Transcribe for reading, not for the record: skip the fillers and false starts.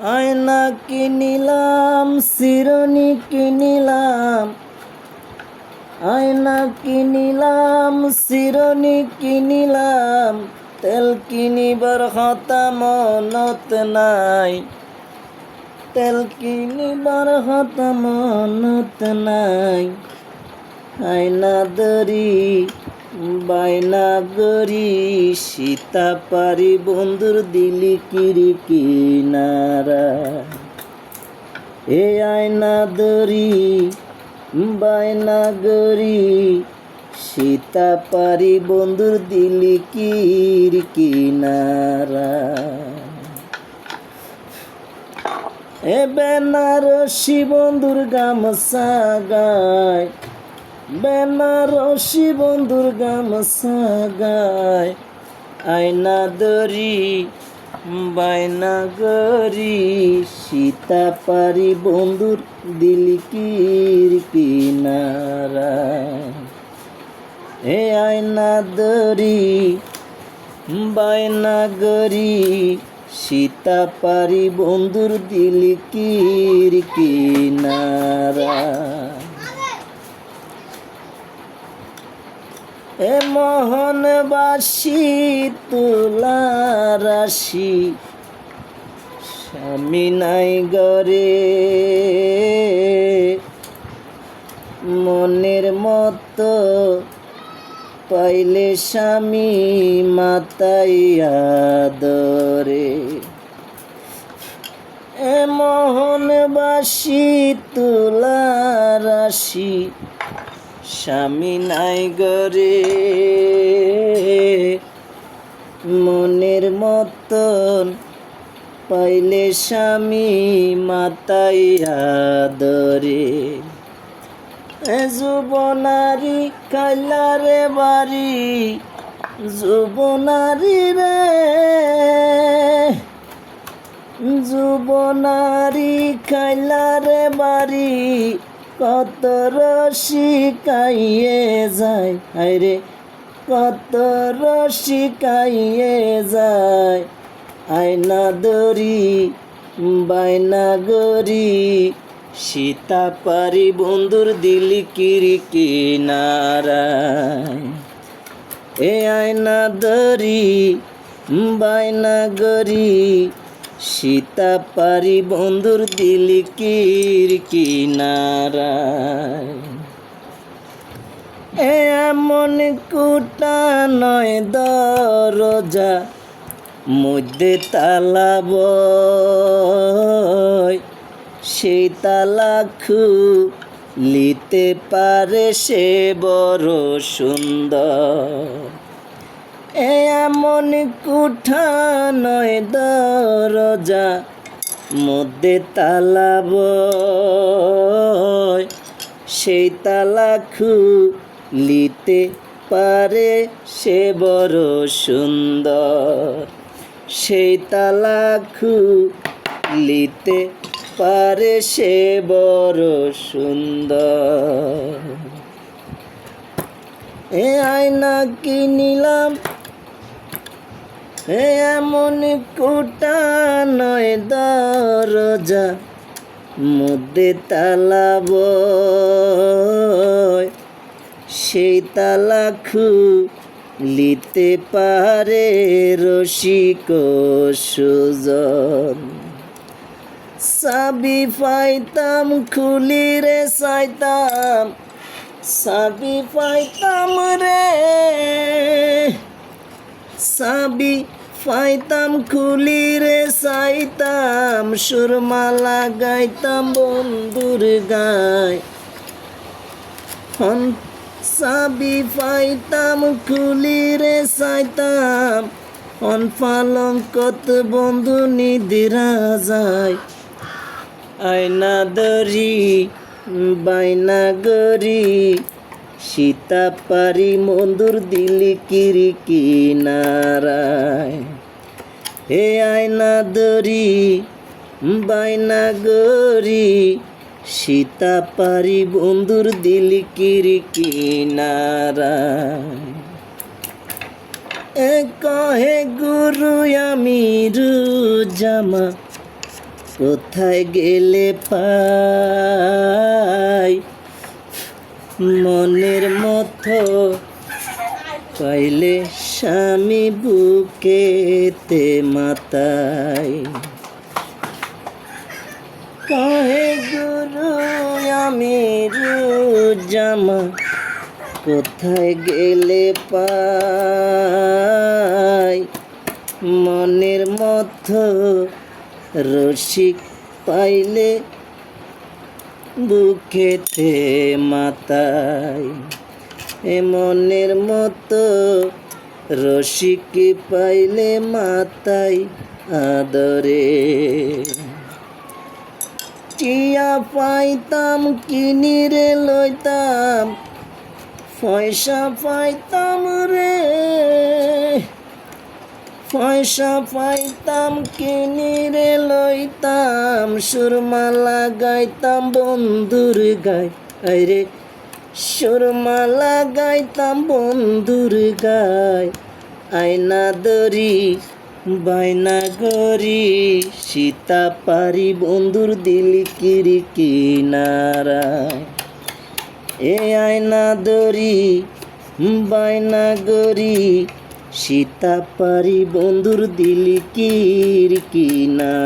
আয়না কিনিলাম, শিরোনি কিনিলাম, আয়না কিনিলাম, শিরোনি কিনিলাম, তেল কিনিবার কথা মনত নাই, তেল কিনিবার কথা মনত নাই। আয়না দরি বায়না গরি, সীতা পারি বন্ধুর দিলি কিরি কিনারা। এ আয়না দরি বায়না গরি, সীতা পারি বন্ধুর দিলি কিরি কিনারা। এ বেনারসি বন্ধুর গামছা গায়, বেনারসি বন্ধুর গামছা গায়। আয়না দরি বায়না গরি, সীতা পারি বন্ধুর দিলি কির কিনারা। এ আয়না দরি বায়না গরি, সীতা পারি বন্ধুর দিলি কির কিনারা। এ মোহনবাসী তুলা রাশি, স্বামী নাই গরে, মনের মতো পাইলে স্বামী মাতাইয়া দরে। এ মোহনবাসী তুলা রাশি, স্বামী নাই গরে, মনের মতন পাইলে স্বামী মাতাইয়া দরে। যুবনারী কাইলারে বাড়ি, যুবনারী রে, যুবনারী খাইলারে বাড়ি, কত রসিকাইয়ে যায়, হায়রে কত রসিকাইয়ে যায়। আয়না দরি বায়না গরি, সীতা পারি বন্ধুর দিলি কিরি কিনারা। এ আয়না দরি বায়না গরি, সীতা পারি বন্ধুর দিলি কির কিনারা। এমন কুটা নয় দরজা, মধ্যে তালা বয়, সেই তালা খুলিতে পারে সে বড় সুন্দর। এমন কুঠা নয় দরজা, মধ্যে তালা বয়, সেই তালা খুলিতে পারে সে বড় সুন্দর। সেই তালা খুলিতে পারে সে বড় সুন্দর। এ আয়না কিনিলাম, এমন কুটা নয় দরজা, মধ্যে তালা বয়, সেই তালা খুলিতে পারে রসিক সুজন। চাবি পাইতাম খুলি রে চাইতাম, চাবি পাইতাম রে, চাবি পাইতাম খুলি রে চাইতাম, সুরমা লাগাইতাম বন্ধুর গায়। চাবি পাইতাম খুলি রে চাইতাম, পালঙ্কত বন্ধু নিদিরা যায়। আয়না দরি বায়না গরি, সীতা পারি বন্ধুর দিলি কিরি কিনারায়। হে আয়না দরি বায়না গরি, সীতা পারি বন্ধুর দিলি কিরি কিনারায়। কহে গুরু আমি রুজামা, কোথায় গেলে পাই মনের মতো, পাইলে স্বামী বুকেতে মাতাই। কহে গুরু আমি জামা, কোথায় গেলে পাই মনের মতো, রসিক পাইলে বুকেতে মাতাই। এ মনের মতো রসিক পাইলে মাতাই আদরে। টিয়া পাইতাম কিনিরে লইতাম, পয়সা পাইতাম রে, পয়সা পাইতাম কিনিরে লইতাম, সুরমা লাগাইতাম বন্ধুর গায়, আরে সুরমা লাগাইতাম বন্ধুর গায়। আয়না দরি বাইনা গরি, সীতা পারি বন্ধুর দিল কিনারায়। এ আয়না দরি বাইনা গরি, সীতা পারি বন্ধুর দিল কিনারায়।